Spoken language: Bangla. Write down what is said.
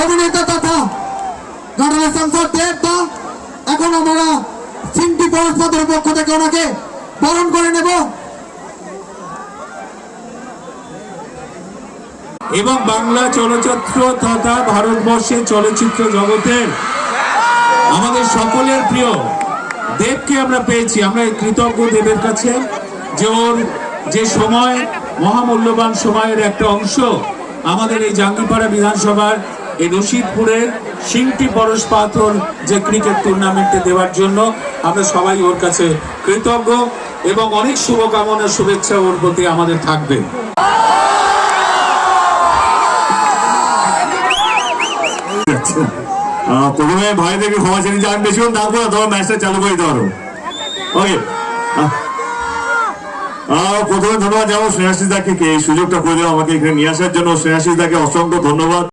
অভিনেতা তথা ঘটনা সাংসদ দেবদা, এখন আমরা সিংটি পরস্পরের পক্ষ থেকে ওনাকে বরণ করে নেব এবং বাংলা চলচ্চিত্র তথা ভারতবর্ষের চলচ্চিত্র জগতের আমাদের সকলের প্রিয় দেবকে আমরা পেয়েছি। আমরা কৃতজ্ঞ দেবের কাছে যে ওর যে সময় মহামূল্যবান সময়ের একটা অংশ আমাদের এই জাঙ্গিপাড়া বিধানসভার এই রশিদপুরের সিংটি পরশপাথর যে ক্রিকেট টুর্নামেন্টে দেওয়ার জন্য আমরা সবাই ওর কাছে কৃতজ্ঞ এবং অনেক শুভকামনা শুভেচ্ছা ওর প্রতি আমাদের থাকবে। প্রথমে ভাইদেরকে ক্ষমা চেয়ে নিচ্ছি, আমি বেশিক্ষণ থাকবো না, তোমার ম্যাচটা চালু করে দিতে পারো। ওকে, প্রথমে ধন্যবাদ জানাবো স্নেহাশিস দাকে এই সুযোগটা করে দেওয়া আমাকে এখানে নিয়ে আসার জন্য। স্নেহাশিস দাকে অসংখ্য ধন্যবাদ।